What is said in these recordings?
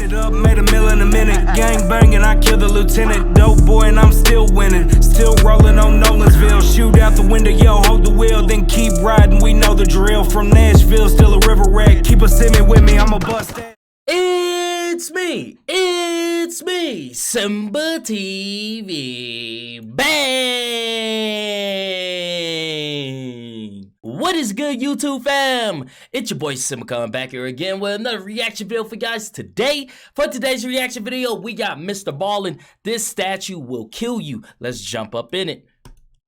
it up, made a meal in a minute. Gang banging, I killed the lieutenant. Dope boy and I'm still winning. Still rolling on Nolansville. Shoot out the window, yo, hold the wheel. Then keep riding, we know the drill. From Nashville, still a river rat. Keep a semi with me, I'm a bust that. It's me, SimbaTV. Bang! What is good, YouTube fam? It's your boy Simba coming back here again with another reaction video for you guys today. For today's reaction video, we got Mr. Ballin'. This statue will kill you. Let's jump up in it.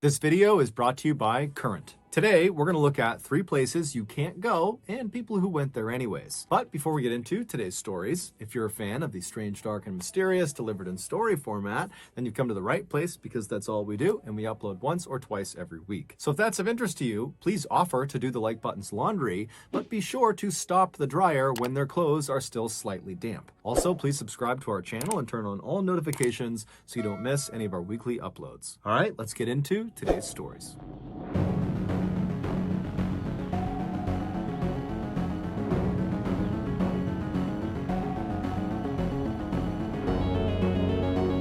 This video is brought to you by Current. Today, we're going to look at 3 places you can't go and people who went there anyways. But before we get into today's stories, if you're a fan of the strange, dark, and mysterious delivered in story format, then you've come to the right place because that's all we do, and we upload once or twice every week. So if that's of interest to you, please offer to do the like button's laundry, but be sure to stop the dryer when their clothes are still slightly damp. Also, please subscribe to our channel and turn on all notifications so you don't miss any of our weekly uploads. All right, let's get into today's stories.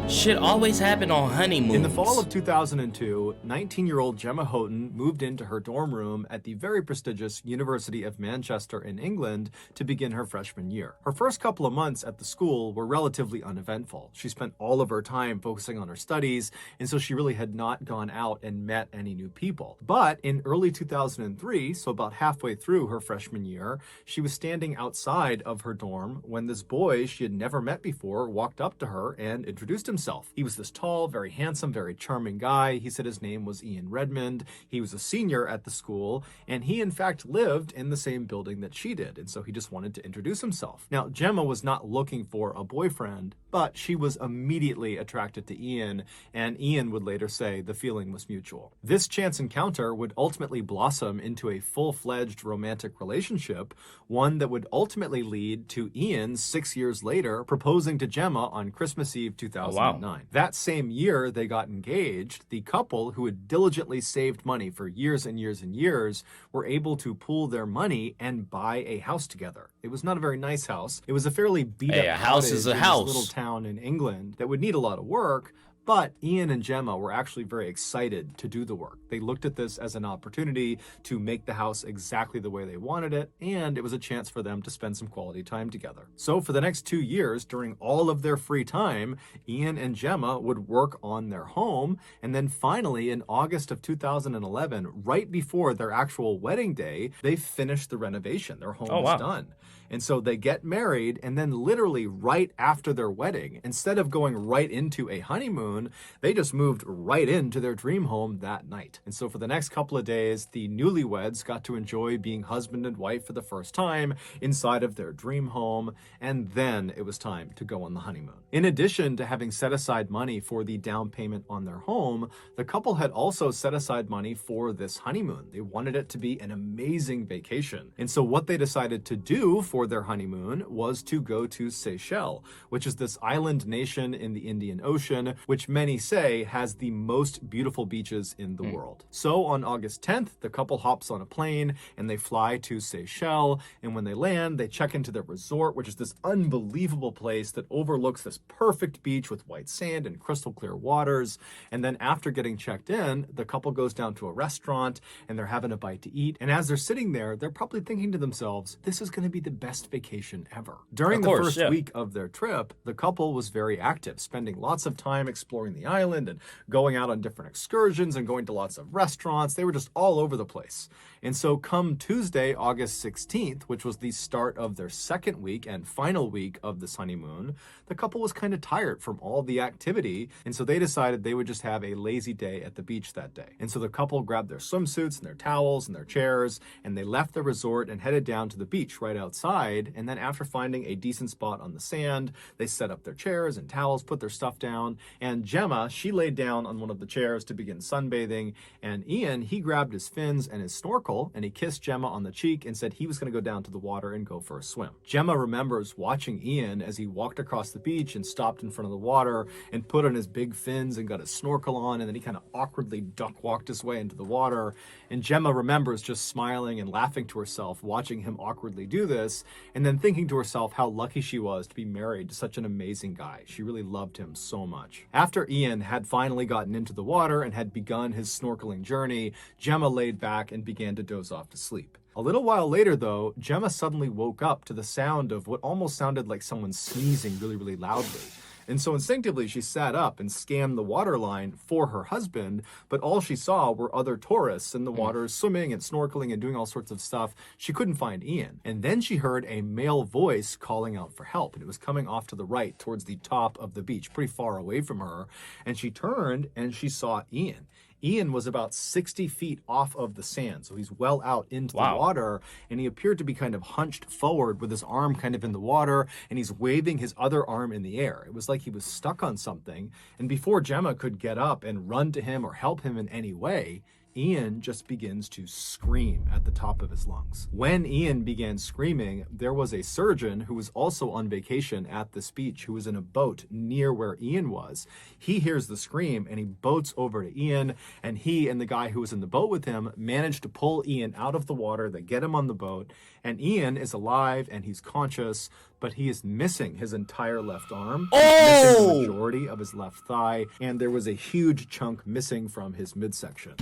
Shit always happen on honeymoons. In the fall of 2002, 19-year-old Gemma Houghton moved into her dorm room at the very prestigious University of Manchester in England to begin her freshman year. Her first couple of months at the school were relatively uneventful. She spent all of her time focusing on her studies, and so she really had not gone out and met any new people. But in early 2003, so about halfway through her freshman year, she was standing outside of her dorm when this boy she had never met before walked up to her and introduced himself. He was this tall, very handsome, very charming guy. He said his name was Ian Redmond. He was a senior at the school, and he in fact lived in the same building that she did, and so he just wanted to introduce himself. Now, Gemma was not looking for a boyfriend, but she was immediately attracted to Ian, and Ian would later say the feeling was mutual. This chance encounter would ultimately blossom into a full-fledged romantic relationship, one that would ultimately lead to Ian 6 years later proposing to Gemma on Christmas Eve 2009. That same year they got engaged, the couple, who had diligently saved money for years and years and years, were able to pool their money and buy a house together. It was not a very nice house. It was a fairly beat-up house is a house. Little town in England that would need a lot of work. But Ian and Gemma were actually very excited to do the work. They looked at this as an opportunity to make the house exactly the way they wanted it, and it was a chance for them to spend some quality time together. So for the next 2 years, during all of their free time, Ian and Gemma would work on their home, and then finally in August of 2011, right before their actual wedding day, they finished the renovation. Their home was done. And so they get married, and then literally right after their wedding, instead of going right into a honeymoon, they just moved right into their dream home that night. And so for the next couple of days, the newlyweds got to enjoy being husband and wife for the first time inside of their dream home, and then it was time to go on the honeymoon. In addition to having set aside money for the down payment on their home, the couple had also set aside money for this honeymoon. They wanted it to be an amazing vacation. And so what they decided to do for their honeymoon was to go to Seychelles, which is this island nation in the Indian Ocean, which many say has the most beautiful beaches in the world. So on August 10th, the couple hops on a plane and they fly to Seychelles. And when they land, they check into their resort, which is this unbelievable place that overlooks this perfect beach with white sand and crystal clear waters. And then after getting checked in, the couple goes down to a restaurant and they're having a bite to eat. And as they're sitting there, they're probably thinking to themselves, this is going to be the best vacation ever. During the first week of their trip, the couple was very active, spending lots of time exploring the island and going out on different excursions and going to lots of restaurants. They were just all over the place. And so come Tuesday, August 16th, which was the start of their second week and final week of this honeymoon, the couple was kind of tired from all the activity, and so they decided they would just have a lazy day at the beach that day. And so the couple grabbed their swimsuits and their towels and their chairs, and they left the resort and headed down to the beach right outside. And then after finding a decent spot on the sand, they set up their chairs and towels, put their stuff down, and Gemma, she laid down on one of the chairs to begin sunbathing, and Ian, he grabbed his fins and his snorkel snorkel, and he kissed Gemma on the cheek and said he was going to go down to the water and go for a swim. Gemma remembers watching Ian as he walked across the beach and stopped in front of the water and put on his big fins and got his snorkel on, and then he kind of awkwardly duck walked his way into the water. And Gemma remembers just smiling and laughing to herself watching him awkwardly do this, and then thinking to herself how lucky she was to be married to such an amazing guy. She really loved him so much. After Ian had finally gotten into the water and had begun his snorkeling journey, Gemma laid back and began to doze off to sleep. A little while later, though, Gemma suddenly woke up to the sound of what almost sounded like someone sneezing really, really loudly. And so instinctively, she sat up and scanned the waterline for her husband, but all she saw were other tourists in the water swimming and snorkeling and doing all sorts of stuff. She couldn't find Ian. And then she heard a male voice calling out for help, and it was coming off to the right towards the top of the beach, pretty far away from her. And she turned and she saw Ian. Ian was about 60 feet off of the sand, so he's well out into the water, and he appeared to be kind of hunched forward with his arm kind of in the water, and he's waving his other arm in the air. It was like he was stuck on something, and before Gemma could get up and run to him or help him in any way, Ian just begins to scream at the top of his lungs. When Ian began screaming, there was a surgeon who was also on vacation at this beach who was in a boat near where Ian was. He hears the scream and he boats over to Ian, and he and the guy who was in the boat with him managed to pull Ian out of the water. They get him on the boat, and Ian is alive and he's conscious, but he is missing his entire left arm, missing the majority of his left thigh, and there was a huge chunk missing from his midsection.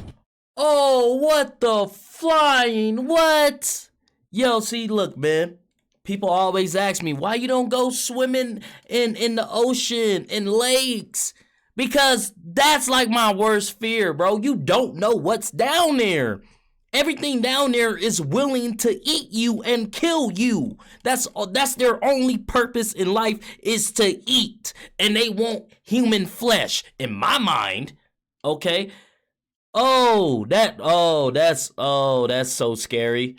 Oh, what the flying, what? Yo, see, look, man. People always ask me, why you don't go swimming in the ocean, in lakes? Because that's like my worst fear, bro. You don't know what's down there. Everything down there is willing to eat you and kill you. That's their only purpose in life, is to eat. And they want human flesh, in my mind, okay? That's so scary.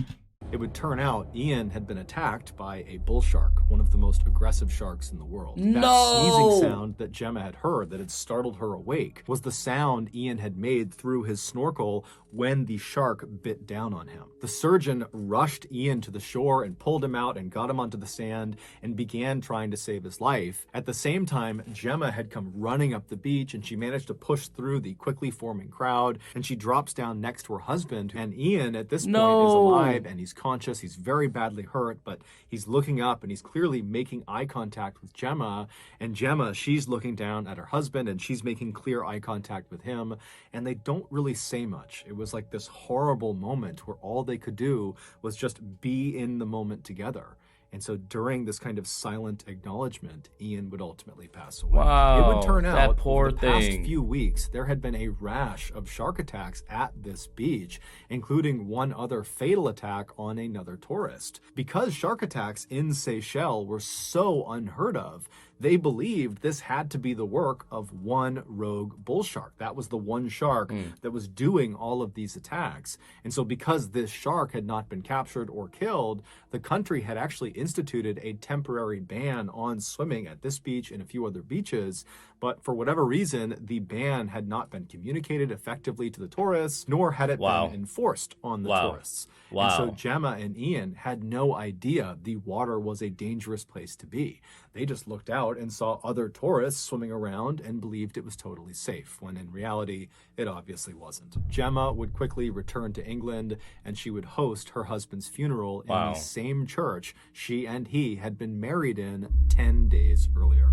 It would turn out Ian had been attacked by a bull shark, one of the most aggressive sharks in the world. No! That sneezing sound that Gemma had heard that had startled her awake was the sound Ian had made through his snorkel when the shark bit down on him. The surgeon rushed Ian to the shore and pulled him out and got him onto the sand and began trying to save his life. At the same time, Gemma had come running up the beach, and she managed to push through the quickly forming crowd, and she drops down next to her husband. And Ian at this point is alive and he's conscious. He's very badly hurt, but he's looking up and he's clearly making eye contact with Gemma. And Gemma, she's looking down at her husband and she's making clear eye contact with him. And they don't really say much. It was like this horrible moment where all they could do was just be in the moment together. And so during this kind of silent acknowledgement, Ian would ultimately pass away. Wow, it would turn out that poor the past thing. few weeks, there had been a rash of shark attacks at this beach, including one other fatal attack on another tourist. Because shark attacks in Seychelles were so unheard of, they believed this had to be the work of one rogue bull shark. That was the one shark that was doing all of these attacks. And so because this shark had not been captured or killed, the country had actually instituted a temporary ban on swimming at this beach and a few other beaches. But for whatever reason, the ban had not been communicated effectively to the tourists, nor had it been enforced on the tourists. And so Gemma and Ian had no idea the water was a dangerous place to be. They just looked out and saw other tourists swimming around and believed it was totally safe, when in reality, it obviously wasn't. Gemma would quickly return to England, and she would host her husband's funeral in the same church she and he had been married in 10 days earlier.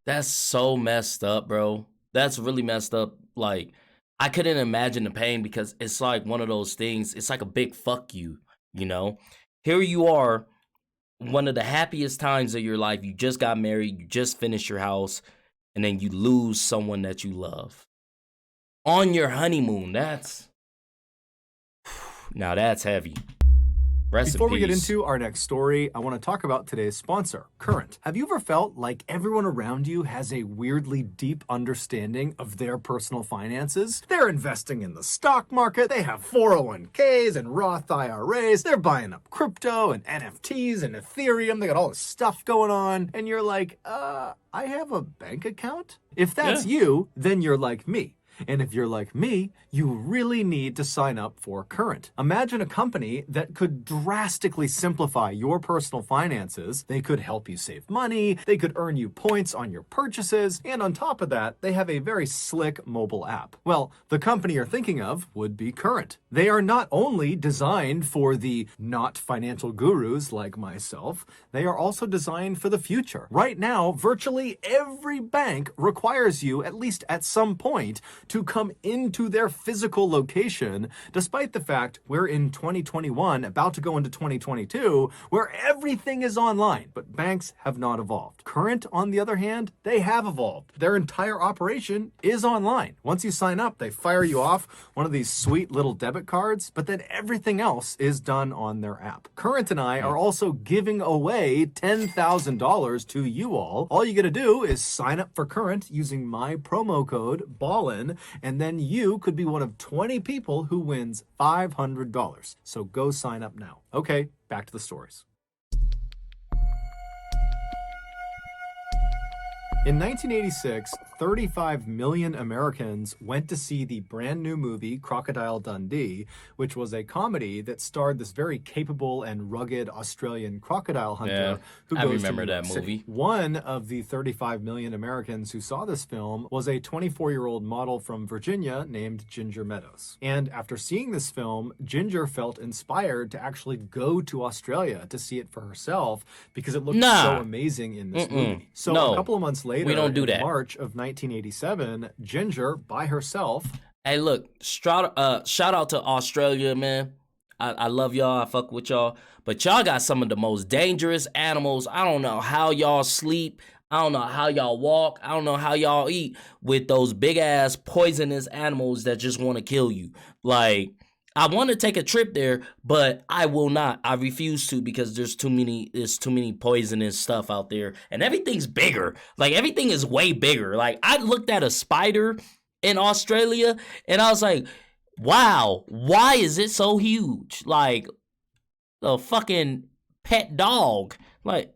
That's so messed up, bro. That's really messed up. Like, I couldn't imagine the pain, because it's like one of those things. It's like a big fuck you, you know? Here you are, one of the happiest times of your life. You just got married, you just finished your house, and then you lose someone that you love. On your honeymoon, now that's heavy. Before we get into our next story, I want to talk about today's sponsor, Current. Have you ever felt like everyone around you has a weirdly deep understanding of their personal finances? They're investing in the stock market, they have 401ks and Roth IRAs, they're buying up crypto and NFTs and Ethereum, they got all this stuff going on, and you're like, I have a bank account? If that's you, then you're like me. And if you're like me, you really need to sign up for Current. Imagine a company that could drastically simplify your personal finances. They could help you save money, they could earn you points on your purchases, and on top of that, they have a very slick mobile app. Well, the company you're thinking of would be Current. They are not only designed for the not financial gurus like myself, they are also designed for the future. Right now, virtually every bank requires you, at least at some point, to come into their physical location, despite the fact we're in 2021, about to go into 2022, where everything is online, but banks have not evolved. Current, on the other hand, they have evolved. Their entire operation is online. Once you sign up, they fire you off one of these sweet little debit cards, but then everything else is done on their app. Current and I are also giving away $10,000 to you all. All you gotta do is sign up for Current using my promo code BALLIN, and then you could be one of 20 people who wins $500. So go sign up now. Okay, back to the stories. In 1986, 35 million Americans went to see the brand new movie Crocodile Dundee, which was a comedy that starred this very capable and rugged Australian crocodile hunter who goes to New York City. One of the 35 million Americans who saw this film was a 24-year-old model from Virginia named Ginger Meadows. And after seeing this film, Ginger felt inspired to actually go to Australia to see it for herself because it looked so amazing in this movie. So a couple of months later, we don't do that. In March of 1987, Ginger, by herself. Hey, look, shout out to Australia, man. I love y'all. I fuck with y'all. But y'all got some of the most dangerous animals. I don't know how y'all sleep. I don't know how y'all walk. I don't know how y'all eat with those big-ass poisonous animals that just want to kill you. Like, I want to take a trip there, but I will not. I refuse to because there's too many poisonous stuff out there. And everything's bigger. Like, everything is way bigger. Like, I looked at a spider in Australia, and I was like, wow, why is it so huge? Like, a fucking pet dog. Like,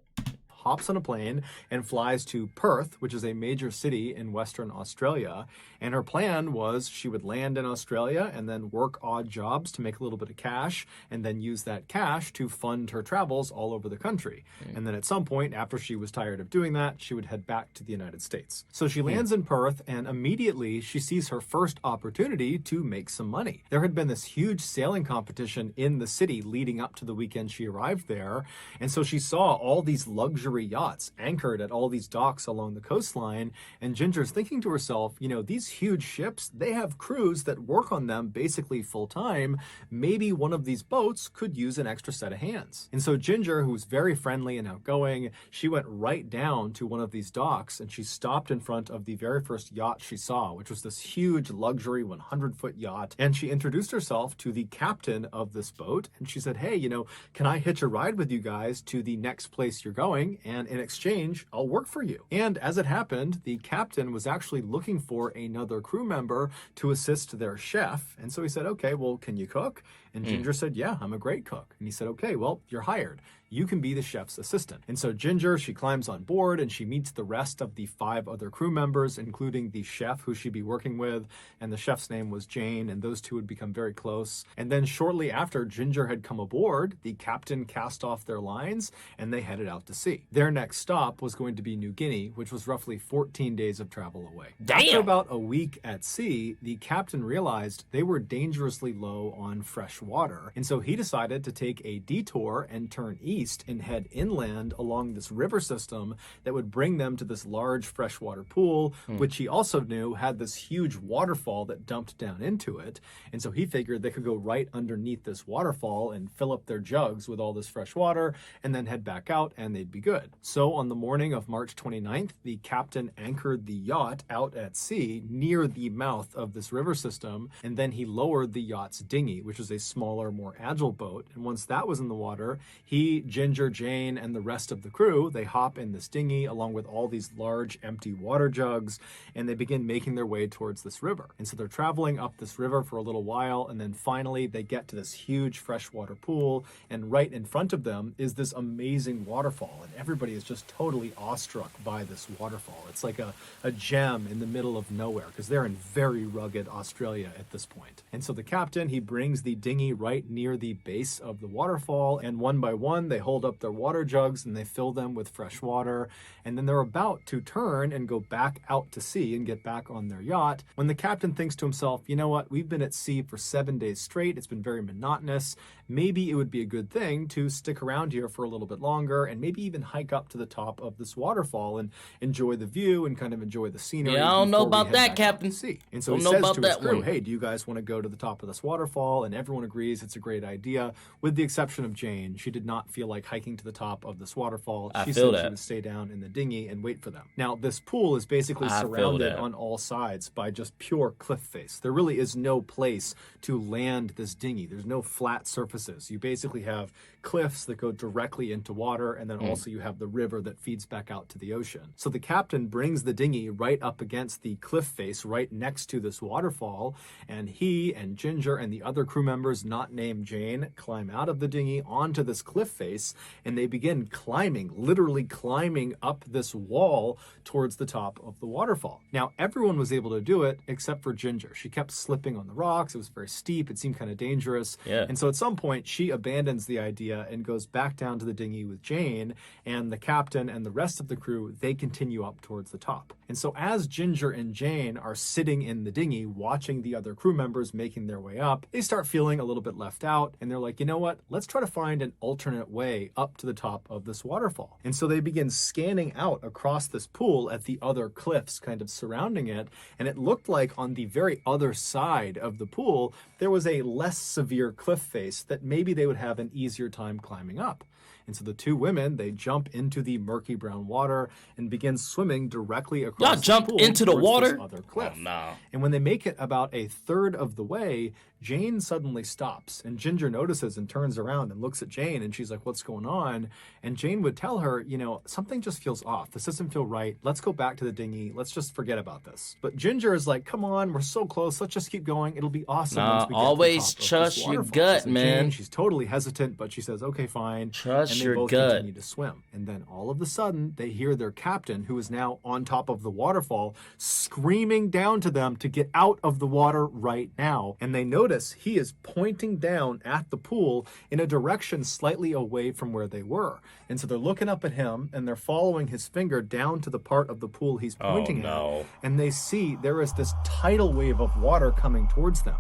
hops on a plane and flies to Perth, which is a major city in Western Australia. And her plan was she would land in Australia and then work odd jobs to make a little bit of cash and then use that cash to fund her travels all over the country. And then at some point, after she was tired of doing that, she would head back to the United States. So she lands in Perth, and immediately she sees her first opportunity to make some money. There had been this huge sailing competition in the city leading up to the weekend she arrived there. And so she saw all these luxury yachts anchored at all these docks along the coastline. And Ginger's thinking to herself, you know, these huge ships, they have crews that work on them basically full time. Maybe one of these boats could use an extra set of hands. And so Ginger, who's very friendly and outgoing, she went right down to one of these docks and she stopped in front of the very first yacht she saw, which was this huge luxury 100-foot yacht. And she introduced herself to the captain of this boat. And she said, hey, you know, can I hitch a ride with you guys to the next place you're going? And in exchange, I'll work for you. And as it happened, the captain was actually looking for another crew member to assist their chef. And so he said, okay, well, can you cook? And Ginger said, yeah, I'm a great cook. And he said, okay, well, you're hired. You can be the chef's assistant. And so Ginger, she climbs on board and she meets the rest of the 5 other crew members, including the chef who she'd be working with. And the chef's name was Jane, and those two would become very close. And then shortly after Ginger had come aboard, the captain cast off their lines and they headed out to sea. Their next stop was going to be New Guinea, which was roughly 14 days of travel away. Damn. After about a week at sea, the captain realized they were dangerously low on fresh water. And so he decided to take a detour and turn east and head inland along this river system that would bring them to this large freshwater pool, which he also knew had this huge waterfall that dumped down into it. And so he figured they could go right underneath this waterfall and fill up their jugs with all this fresh water and then head back out and they'd be good. So on the morning of March 29th, the captain anchored the yacht out at sea near the mouth of this river system, and then he lowered the yacht's dinghy, which was a smaller, more agile boat. And once that was in the water, he, Ginger, Jane, and the rest of the crew, they hop in this dinghy along with all these large empty water jugs, and they begin making their way towards this river. And so they're traveling up this river for a little while, and then finally they get to this huge freshwater pool, and right in front of them is this amazing waterfall, and everybody is just totally awestruck by this waterfall. It's like a gem in the middle of nowhere, because they're in very rugged Australia at this point. And so the captain, he brings the dinghy right near the base of the waterfall, and one by one they hold up their water jugs and they fill them with fresh water, and then they're about to turn and go back out to sea and get back on their yacht when the captain thinks to himself, you know what, we've been at sea for 7 days straight, it's been very monotonous, maybe it would be a good thing to stick around here for a little bit longer and maybe even hike up to the top of this waterfall and enjoy the view and kind of enjoy the scenery. Yeah, I don't know about that, Captain. And so he says to his crew, hey, do you guys want to go to the top of this waterfall? And everyone agrees it's a great idea, with the exception of Jane. She did not feel like hiking to the top of this waterfall. She said she would stay down in the dinghy and wait for them. Now, this pool is basically surrounded on all sides by just pure cliff face. There really is no place to land this dinghy. There's no flat surfaces. You basically have cliffs that go directly into water, and then also you have the river that feeds back out to the ocean. So the captain brings the dinghy right up against the cliff face right next to this waterfall, and he and Ginger and the other crew members not named Jane climb out of the dinghy onto this cliff face, and they begin climbing, literally climbing up this wall towards the top of the waterfall. Now, everyone was able to do it except for Ginger. She kept slipping on the rocks. It was very steep. It seemed kind of dangerous. And so at some point, she abandons the idea and goes back down to the dinghy with Jane, and the captain and the rest of the crew, they continue up towards the top. And so as Ginger and Jane are sitting in the dinghy watching the other crew members making their way up, they start feeling a little bit left out, and they're like, you know what, let's try to find an alternate way up to the top of this waterfall. And so they begin scanning out across this pool at the other cliffs kind of surrounding it, and it looked like on the very other side of the pool there was a less severe cliff face that maybe they would have an easier time climbing up. And so the two women, they jump into the murky brown water and begin swimming directly across the pool into the water? this other cliff. Oh, no. And when they make it about a third of the way, Jane suddenly stops, and Ginger notices and turns around and looks at Jane, and she's like, what's going on? And Jane would tell her, you know, something just feels off. This doesn't feel right. Let's go back to the dinghy. Let's just forget about this. But Ginger is like, come on, we're so close. Let's just keep going. It'll be awesome once we get always to the top trust of this your waterfall. gut, So man. Jane, she's totally hesitant, but she says, okay, fine. Trust and your they both gut. continue to swim. And then all of a sudden, they hear their captain, who is now on top of the waterfall, screaming down to them to get out of the water right now. And they notice he is pointing down at the pool in a direction slightly away from where they were. And so they're looking up at him, and they're following his finger down to the part of the pool he's pointing at. And they see there is this tidal wave of water coming towards them.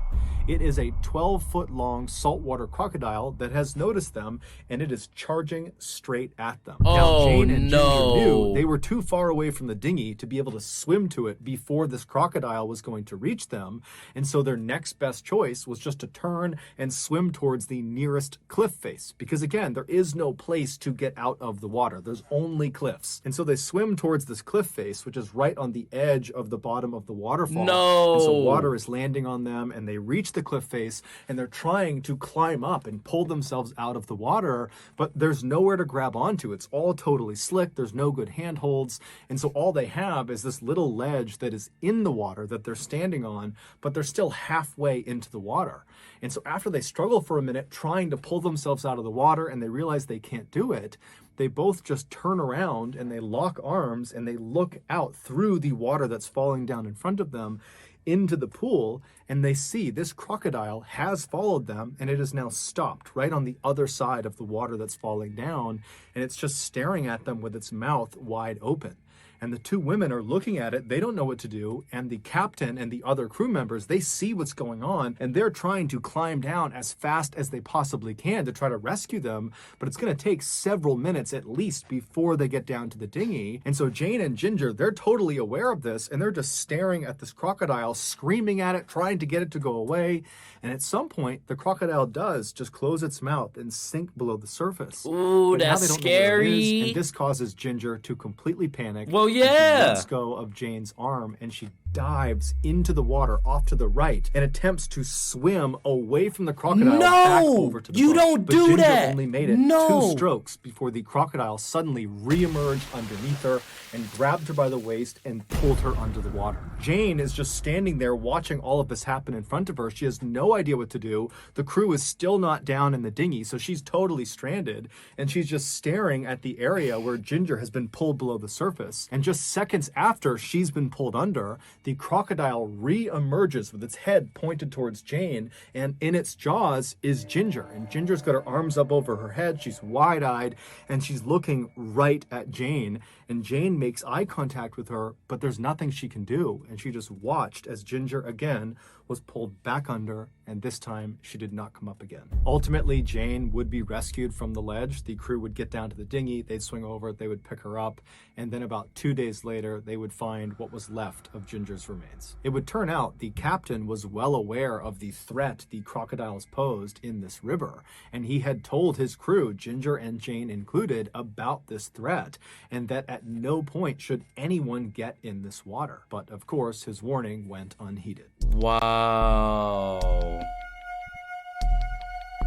It is a 12-foot-long saltwater crocodile that has noticed them, and it is charging straight at them. Now, Jane and Ginger knew they were too far away from the dinghy to be able to swim to it before this crocodile was going to reach them, and so their next best choice was just to turn and swim towards the nearest cliff face, because again, there is no place to get out of the water. There's only cliffs. And so they swim towards this cliff face, which is right on the edge of the bottom of the waterfall. And so water is landing on them, and they reach the cliff face, and they're trying to climb up and pull themselves out of the water, but there's nowhere to grab onto. It's all totally slick. There's no good handholds. And so all they have is this little ledge that is in the water that they're standing on, but they're still halfway into the water. And so after they struggle for a minute trying to pull themselves out of the water, and they realize they can't do it, they both just turn around and they lock arms and they look out through the water that's falling down in front of them into the pool, and they see this crocodile has followed them, and it is now stopped right on the other side of the water that's falling down, and it's just staring at them with its mouth wide open. And the two women are looking at it. They don't know what to do. And the captain and the other crew members, they see what's going on, and they're trying to climb down as fast as they possibly can to try to rescue them. But it's going to take several minutes at least before they get down to the dinghy. And so Jane and Ginger, they're totally aware of this, and they're just staring at this crocodile, screaming at it, trying to get it to go away. And at some point, the crocodile does just close its mouth and sink below the surface. Ooh, but that's now they don't know where it is, scary. and this causes Ginger to completely panic. Well, She yeah. lets go of Jane's arm, and she dives into the water off to the right and attempts to swim away from the crocodile No! back over to the You boat. don't But do Ginger that! only made it No! 2 strokes before the crocodile suddenly re-emerged underneath her and grabbed her by the waist and pulled her under the water. Jane is just standing there watching all of this happen in front of her. She has no idea what to do. The crew is still not down in the dinghy, so she's totally stranded, and she's just staring at the area where Ginger has been pulled below the surface. And just seconds after she's been pulled under, the crocodile re-emerges with its head pointed towards Jane, and in its jaws is Ginger. And Ginger's got her arms up over her head. She's wide-eyed, and she's looking right at Jane. And Jane makes eye contact with her, but there's nothing she can do. And she just watched as Ginger again was pulled back under, and this time she did not come up again. Ultimately, Jane would be rescued from the ledge. The crew would get down to the dinghy, they'd swing over, they would pick her up, and then about 2 days later, they would find what was left of Ginger's remains. It would turn out the captain was well aware of the threat the crocodiles posed in this river, and he had told his crew, Ginger and Jane included, about this threat, and that at no point should anyone get in this water. But of course, his warning went unheeded. Wow.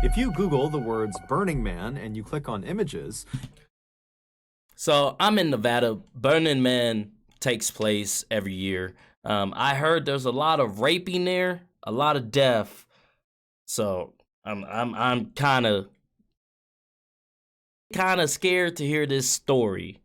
If you Google the words Burning Man and you click on images. So I'm in Nevada. Burning Man takes place every year. I heard there's a lot of raping there, a lot of death. So I'm kind of scared to hear this story.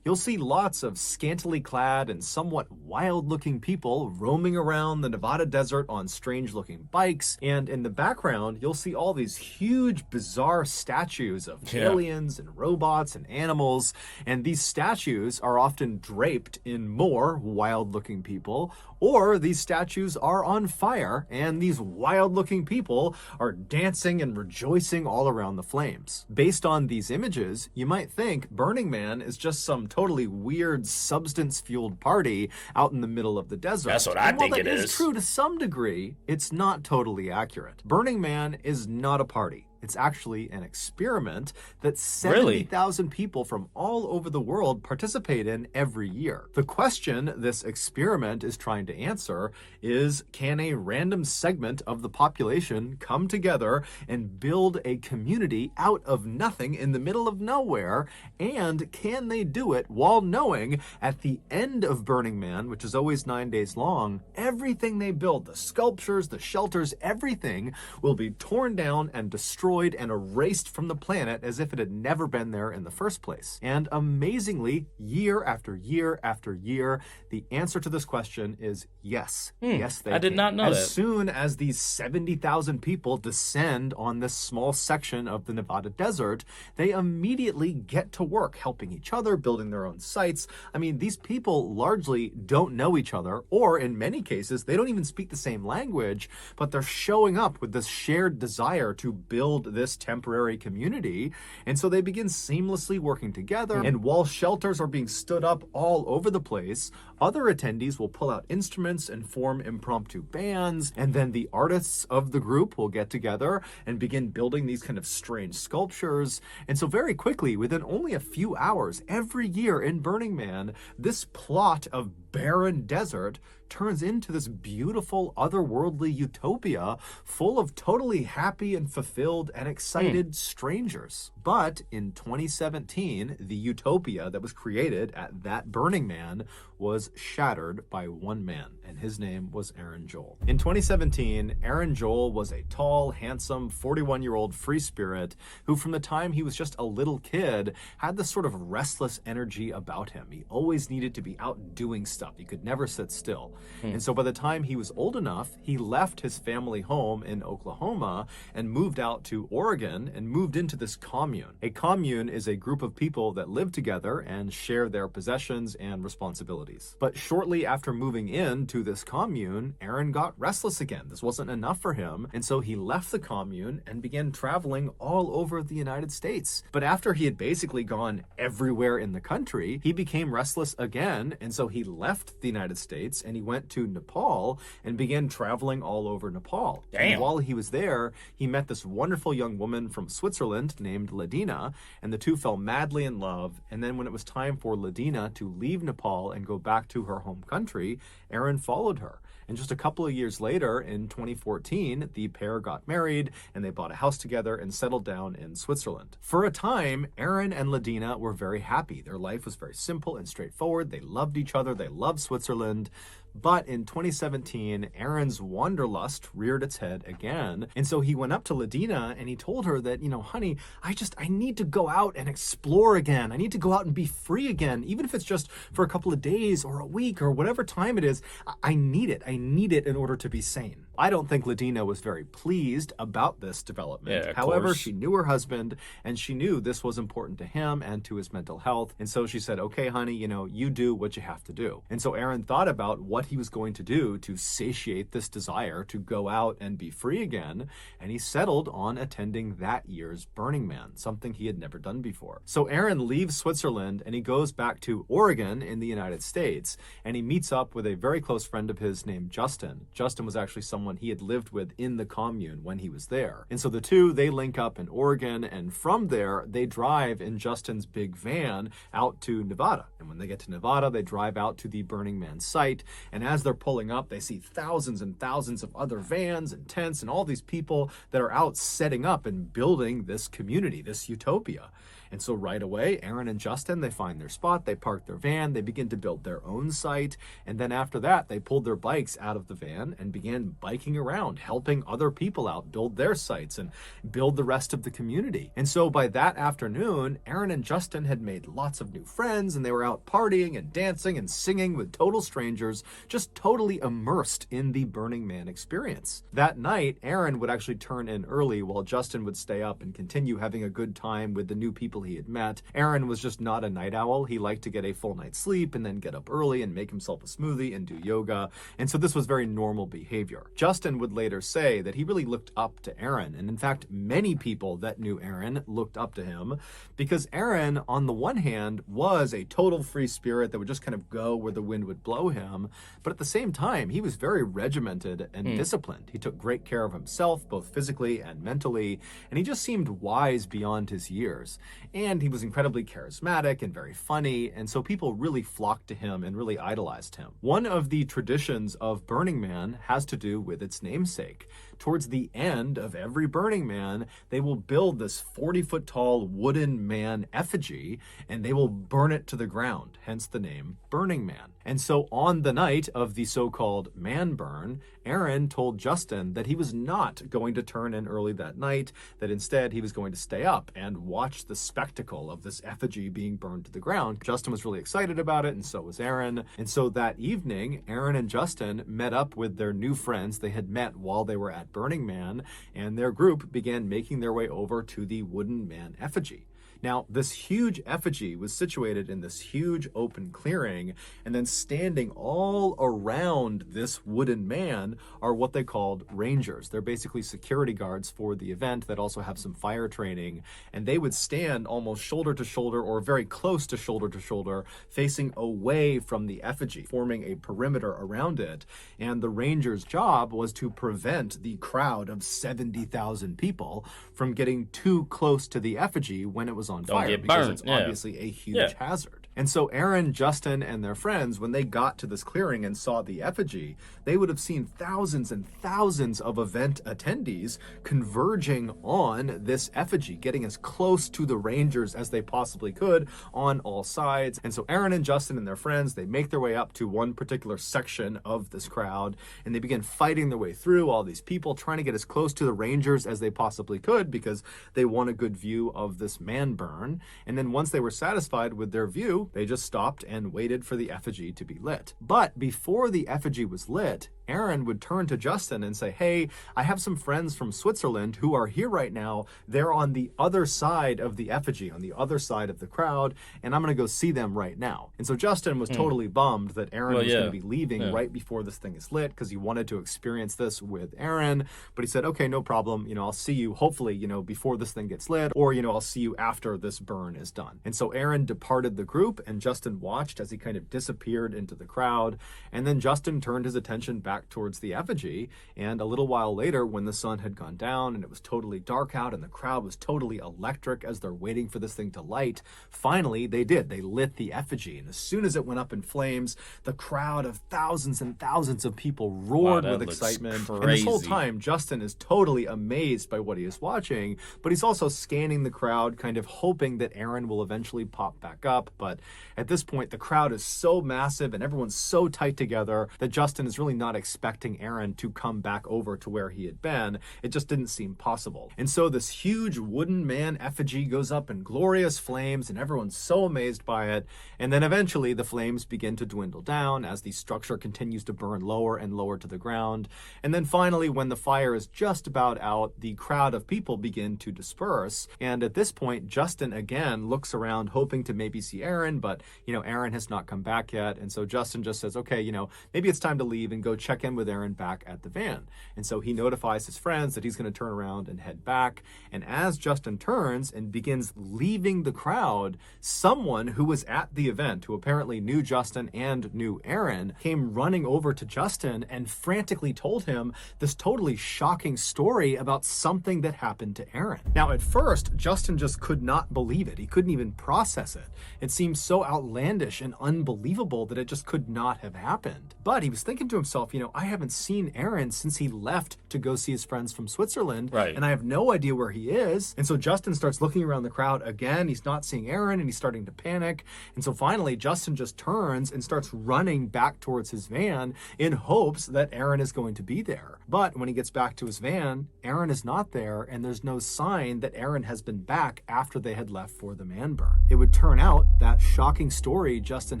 You'll see lots of scantily clad and somewhat wild-looking people roaming around the Nevada desert on strange-looking bikes, and in the background, you'll see all these huge, bizarre statues of aliens and robots and animals, and these statues are often draped in more wild-looking people, or these statues are on fire, and these wild-looking people are dancing and rejoicing all around the flames. Based on these images, you might think Burning Man is just some totally weird substance-fueled party out in the middle of the desert. That's what I think it is. While that is true to some degree, it's not totally accurate. Burning Man is not a party. It's actually an experiment that 70,000 people from all over the world participate in every year. The question this experiment is trying to answer is, can a random segment of the population come together and build a community out of nothing in the middle of nowhere? And can they do it while knowing at the end of Burning Man, which is always 9 days long, everything they build, the sculptures, the shelters, everything will be torn down and destroyed and erased from the planet as if it had never been there in the first place. And amazingly, year after year after year, the answer to this question is yes. Yes, they I did not know that. As soon as these 70,000 people descend on this small section of the Nevada desert, they immediately get to work helping each other, building their own sites. I mean, these people largely don't know each other, or in many cases, they don't even speak the same language, but they're showing up with this shared desire to build this temporary community. And so they begin seamlessly working together. And while shelters are being stood up all over the place, other attendees will pull out instruments and form impromptu bands. And then the artists of the group will get together and begin building these kind of strange sculptures. And so very quickly, within only a few hours, every year in Burning Man, this plot of barren desert turns into this beautiful otherworldly utopia full of totally happy and fulfilled and excited strangers. But in 2017, the utopia that was created at that Burning Man was shattered by one man, and his name was Aaron Joel. In 2017, Aaron Joel was a tall, handsome, 41-year-old free spirit who, from the time he was just a little kid, had this sort of restless energy about him. He always needed to be out doing stuff. He could never sit still. And so by the time he was old enough, he left his family home in Oklahoma and moved out to Oregon and moved into this commune. A commune is a group of people that live together and share their possessions and responsibilities. But shortly after moving into this commune, Aaron got restless again. This wasn't enough for him, and so he left the commune and began traveling all over the United States. But after he had basically gone everywhere in the country, he became restless again, and so he left the United States and he went went to Nepal and began traveling all over Nepal. Damn. And while he was there, he met this wonderful young woman from Switzerland named Ladina, and the two fell madly in love. And then when it was time for Ladina to leave Nepal and go back to her home country, Aaron followed her. And just a couple of years later, in 2014, the pair got married and they bought a house together and settled down in Switzerland. For a time, Aaron and Ladina were very happy. Their life was very simple and straightforward. They loved each other. They loved Switzerland. But in 2017, Aaron's wanderlust reared its head again. And so he went up to Ladina and he told her that, honey, I need to go out and explore again. I need to go out and be free again, even if it's just for a couple of days or a week or whatever time it is. I need it. I need it in order to be sane. I don't think Ladina was very pleased about this development. Yeah, However, course. she knew her husband and she knew this was important to him and to his mental health. And so she said, okay, honey, you do what you have to do. And so Aaron thought about what he was going to do to satiate this desire to go out and be free again. And he settled on attending that year's Burning Man, something he had never done before. So Aaron leaves Switzerland and he goes back to Oregon in the United States. And he meets up with a very close friend of his named Justin. Justin was actually someone he had lived with in the commune when he was there. And so the two, they link up in Oregon, and from there, they drive in Justin's big van out to Nevada. And when they get to Nevada, they drive out to the Burning Man site. And as they're pulling up, they see thousands and thousands of other vans and tents and all these people that are out setting up and building this community, this utopia. And so right away, Aaron and Justin, they find their spot, they park their van, they begin to build their own site. And then after that, they pulled their bikes out of the van and began biking around, helping other people out build their sites and build the rest of the community. And so by that afternoon, Aaron and Justin had made lots of new friends, and they were out partying and dancing and singing with total strangers, just totally immersed in the Burning Man experience. That night, Aaron would actually turn in early while Justin would stay up and continue having a good time with the new people he had met. Aaron was just not a night owl. He liked to get a full night's sleep and then get up early and make himself a smoothie and do yoga. And so this was very normal behavior. Justin would later say that he really looked up to Aaron. And in fact, many people that knew Aaron looked up to him because Aaron, on the one hand, was a total free spirit that would just kind of go where the wind would blow him. But at the same time, he was very regimented and disciplined. He took great care of himself, both physically and mentally. And he just seemed wise beyond his years. And he was incredibly charismatic and very funny, and so people really flocked to him and really idolized him. One of the traditions of Burning Man has to do with its namesake. Towards the end of every Burning Man, they will build this 40-foot tall wooden man effigy, and they will burn it to the ground, hence the name Burning Man. And so on the night of the so-called man burn, Aaron told Justin that he was not going to turn in early that night, that instead he was going to stay up and watch the spectacle of this effigy being burned to the ground. Justin was really excited about it, and so was Aaron. And so that evening, Aaron and Justin met up with their new friends they had met while they were at Burning Man, and their group began making their way over to the wooden man effigy. Now, this huge effigy was situated in this huge open clearing, and then standing all around this wooden man are what they called rangers. They're basically security guards for the event that also have some fire training, and they would stand almost shoulder to shoulder or very close to shoulder, facing away from the effigy, forming a perimeter around it. And the rangers' job was to prevent the crowd of 70,000 people from getting too close to the effigy when it was on fire, get because burned. it's obviously a huge hazard. And so Aaron, Justin, and their friends, when they got to this clearing and saw the effigy, they would have seen thousands and thousands of event attendees converging on this effigy, getting as close to the rangers as they possibly could on all sides. And so Aaron and Justin and their friends, they make their way up to one particular section of this crowd, and they begin fighting their way through all these people, trying to get as close to the rangers as they possibly could because they want a good view of this man burn. And then once they were satisfied with their view, they just stopped and waited for the effigy to be lit. But before the effigy was lit, Aaron would turn to Justin and say, hey, I have some friends from Switzerland who are here right now. They're on the other side of the effigy, on the other side of the crowd, and I'm going to go see them right now. And so Justin was totally bummed that Aaron was going to be leaving right before this thing is lit because he wanted to experience this with Aaron. But he said, okay, no problem. I'll see you hopefully, before this thing gets lit, or, I'll see you after this burn is done. And so Aaron departed the group, group, and Justin watched as he kind of disappeared into the crowd. And then Justin turned his attention back towards the effigy, and a little while later, when the sun had gone down and it was totally dark out and the crowd was totally electric as they're waiting for this thing to light, finally they did. They lit the effigy, and as soon as it went up in flames, the crowd of thousands and thousands of people roared with excitement. And this whole time, Justin is totally amazed by what he is watching, but he's also scanning the crowd, kind of hoping that Aaron will eventually pop back up. But at this point, the crowd is so massive and everyone's so tight together that Justin is really not expecting Aaron to come back over to where he had been. It just didn't seem possible. And so this huge wooden man effigy goes up in glorious flames, and everyone's so amazed by it. And then eventually the flames begin to dwindle down as the structure continues to burn lower and lower to the ground. And then finally, when the fire is just about out, the crowd of people begin to disperse. And at this point, Justin again looks around hoping to maybe see Aaron, but Aaron has not come back yet. And so Justin just says, okay, maybe it's time to leave and go check in with Aaron back at the van. And so he notifies his friends that he's going to turn around and head back. And as Justin turns and begins leaving the crowd, someone who was at the event, who apparently knew Justin and knew Aaron, came running over to Justin and frantically told him this totally shocking story about something that happened to Aaron. Now, at first, Justin just could not believe it. He couldn't even process it. It seemed so outlandish and unbelievable that it just could not have happened. But he was thinking to himself, I haven't seen Aaron since he left to go see his friends from Switzerland, and I have no idea where he is. And so Justin starts looking around the crowd again. He's not seeing Aaron, and he's starting to panic. And so finally, Justin just turns and starts running back towards his van in hopes that Aaron is going to be there. But when he gets back to his van, Aaron is not there, and there's no sign that Aaron has been back after they had left for the man burn. It would turn out that shocking story Justin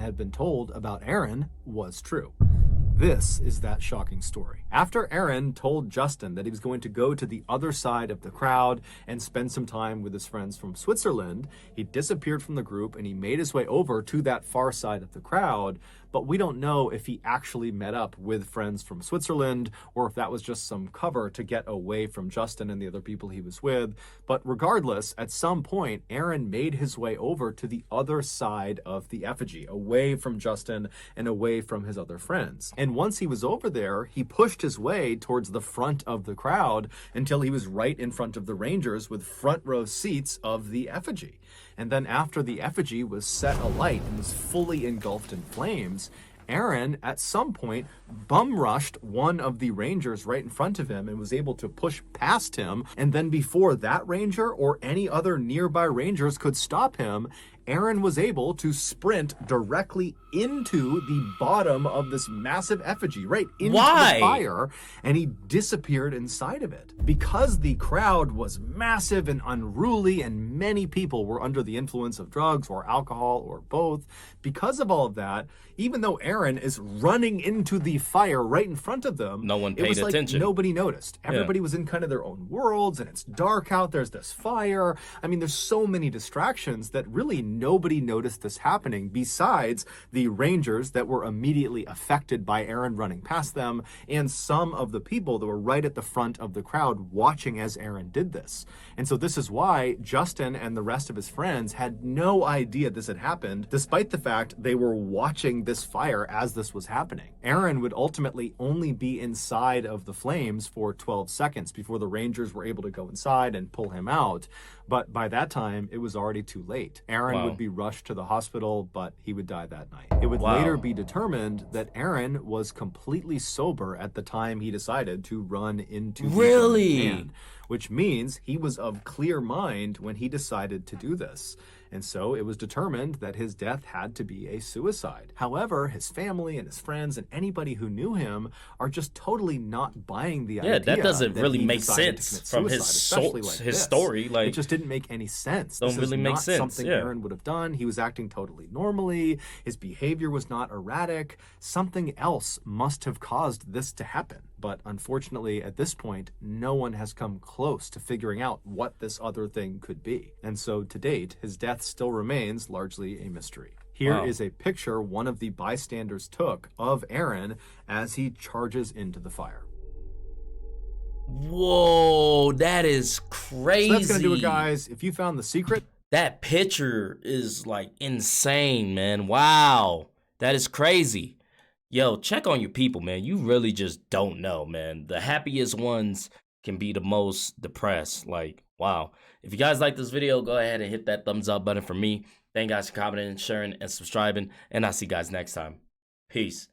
had been told about Aaron was true. This is that shocking story. After Aaron told Justin that he was going to go to the other side of the crowd and spend some time with his friends from Switzerland, he disappeared from the group and he made his way over to that far side of the crowd. But we don't know if he actually met up with friends from Switzerland or if that was just some cover to get away from Justin and the other people he was with. But regardless, at some point, Aaron made his way over to the other side of the effigy, away from Justin and away from his other friends. And once he was over there, he pushed his way towards the front of the crowd until he was right in front of the Rangers with front row seats of the effigy. And then after the effigy was set alight and was fully engulfed in flames, Aaron, at some point, bum rushed one of the Rangers right in front of him and was able to push past him. And then before that Ranger or any other nearby Rangers could stop him, Aaron was able to sprint directly into the bottom of this massive effigy, right into the fire, and he disappeared inside of it. Because the crowd was massive and unruly and many people were under the influence of drugs or alcohol or both, because of all of that, even though Aaron is running into the fire right in front of them, no one paid attention. Nobody noticed. Everybody was in kind of their own worlds, and it's dark out, there's this fire. I mean, there's so many distractions that really nobody noticed this happening besides the Rangers that were immediately affected by Aaron running past them and some of the people that were right at the front of the crowd watching as Aaron did this. And so this is why Justin and the rest of his friends had no idea this had happened, despite the fact they were watching this fire as this was happening. Aaron would ultimately only be inside of the flames for 12 seconds before the Rangers were able to go inside and pull him out. But by that time, it was already too late. Aaron would be rushed to the hospital, but he would die that night. It would later be determined that Aaron was completely sober at the time he decided to run into the man, which means he was of clear mind when he decided to do this. And so it was determined that his death had to be a suicide. However, his family and his friends and anybody who knew him are just totally not buying the idea. Yeah, that doesn't really make sense from his story. Like, it just didn't make any sense. Don't really make sense. Something Aaron would have done. He was acting totally normally. His behavior was not erratic. Something else must have caused this to happen. But unfortunately, at this point, no one has come close to figuring out what this other thing could be. And so to date, his death still remains largely a mystery. Here is a picture one of the bystanders took of Aaron as he charges into the fire. Whoa, that is crazy. So that's going to do it, guys. If you found the secret, That picture is like insane, man. Wow. That is crazy. Yo, check on your people, man. You really just don't know, man. The happiest ones can be the most depressed. Like, wow. If you guys like this video, go ahead and hit that thumbs up button for me. Thank you guys for commenting, sharing, and subscribing. And I'll see you guys next time. Peace.